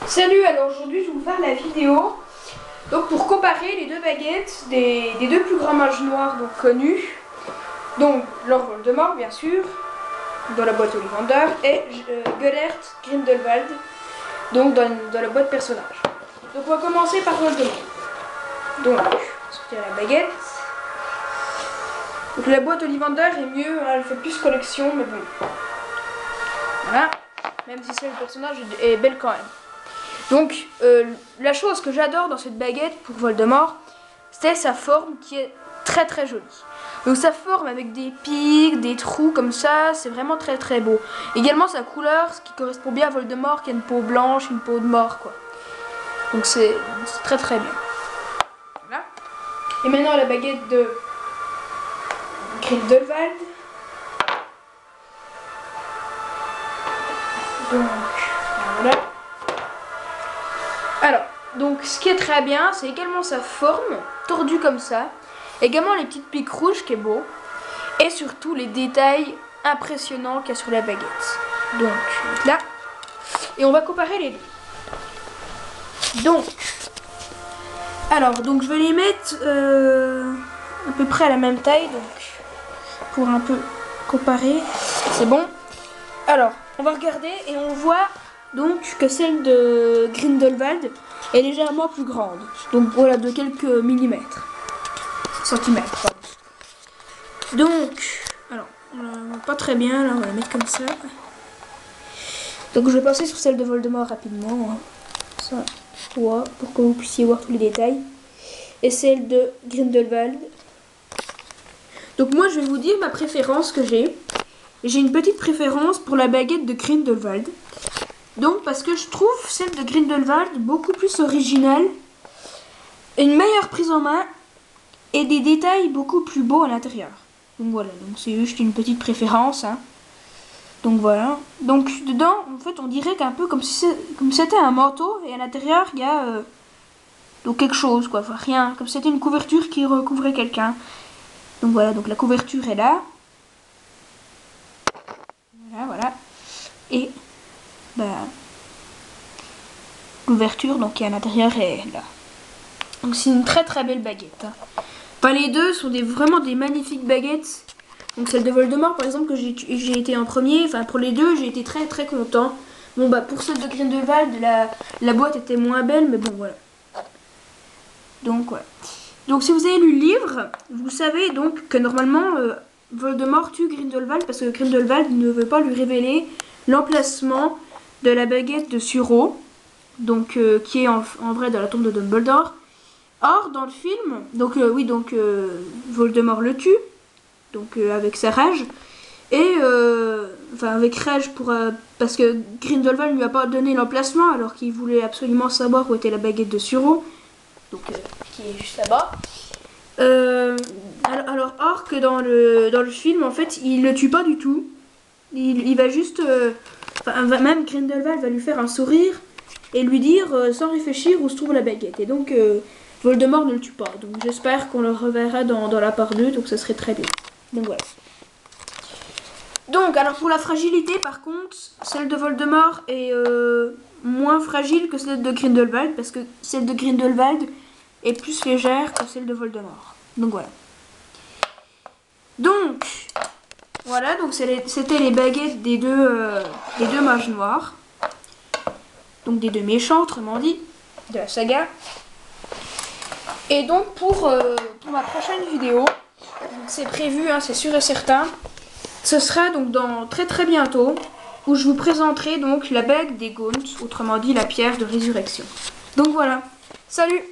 Salut, alors aujourd'hui je vais vous faire la vidéo donc pour comparer les deux baguettes des deux plus grands mages noirs donc connus. Donc Lord Voldemort bien sûr, dans la boîte Ollivander, et Gellert Grindelwald donc dans la boîte personnage. Donc on va commencer par Voldemort. Donc sortir la baguette. Donc la boîte Ollivander est mieux, elle fait plus collection mais bon. Voilà, même si celle du personnage est belle quand même. Donc, la chose que j'adore dans cette baguette pour Voldemort, c'est sa forme qui est très très jolie. Donc sa forme avec des pics, des trous comme ça, c'est vraiment très très beau. Également sa couleur, ce qui correspond bien à Voldemort, qui a une peau blanche, une peau de mort quoi. Donc c'est très très bien. Voilà. Et maintenant la baguette de Grindelwald. Donc voilà. Alors, donc ce qui est très bien, c'est également sa forme, tordue comme ça. Également les petites piques rouges qui est beau. Et surtout les détails impressionnants qu'il y a sur la baguette. Donc là. Et on va comparer les deux. Donc. Alors, donc je vais les mettre à peu près à la même taille. Donc, pour un peu comparer. C'est bon. Alors, on va regarder et on voit donc que celle de Grindelwald est légèrement plus grande. Donc voilà, de quelques millimètres. Centimètres, pardon. Donc, alors, pas très bien, là, on va la mettre comme ça. Donc je vais passer sur celle de Voldemort rapidement. Hein. Ça, pour que vous puissiez voir tous les détails. Et celle de Grindelwald. Donc moi, je vais vous dire ma préférence que j'ai. J'ai une petite préférence pour la baguette de Grindelwald. Donc parce que je trouve celle de Grindelwald beaucoup plus originale, une meilleure prise en main et des détails beaucoup plus beaux à l'intérieur. Donc voilà, donc c'est juste une petite préférence. Hein. Donc voilà. Donc dedans, en fait, on dirait qu'un peu comme si c'était un manteau et à l'intérieur il y a donc quelque chose quoi, enfin rien, comme si c'était une couverture qui recouvrait quelqu'un. Donc voilà, donc la couverture est là. Voilà. Et l'ouverture donc qui est à l'intérieur est là. Donc c'est une très très belle baguette. Hein. Enfin les deux sont vraiment des magnifiques baguettes. Donc celle de Voldemort par exemple que j'ai été en premier. Enfin pour les deux j'ai été très très content. Bon bah pour celle de Grindelwald la boîte était moins belle mais bon voilà. Donc voilà. Donc si vous avez lu le livre, vous savez donc que normalement Voldemort tue Grindelwald parce que Grindelwald ne veut pas lui révéler l'emplacement de la baguette de Suro, donc qui est en vrai dans la tombe de Dumbledore. Or dans le film, donc Voldemort le tue, donc avec sa rage et enfin avec rage parce que Grindelwald ne lui a pas donné l'emplacement alors qu'il voulait absolument savoir où était la baguette de Suro, donc qui est juste là-bas. Or que dans le film en fait il le tue pas du tout. Il va juste même Grindelwald va lui faire un sourire et lui dire sans réfléchir où se trouve la baguette. Et donc Voldemort ne le tue pas. Donc j'espère qu'on le reverra dans la part 2. Donc ça serait très bien. Donc voilà. Donc alors pour la fragilité par contre, celle de Voldemort est moins fragile que celle de Grindelwald. Parce que celle de Grindelwald est plus légère que celle de Voldemort. Donc voilà. Donc voilà, donc c'était les baguettes des deux mages noirs. Donc des deux méchants, autrement dit, de la saga. Et donc pour ma prochaine vidéo, c'est prévu, hein, c'est sûr et certain, ce sera donc dans très très bientôt, où je vous présenterai donc la bague des Gaunt, autrement dit la pierre de résurrection. Donc voilà, salut!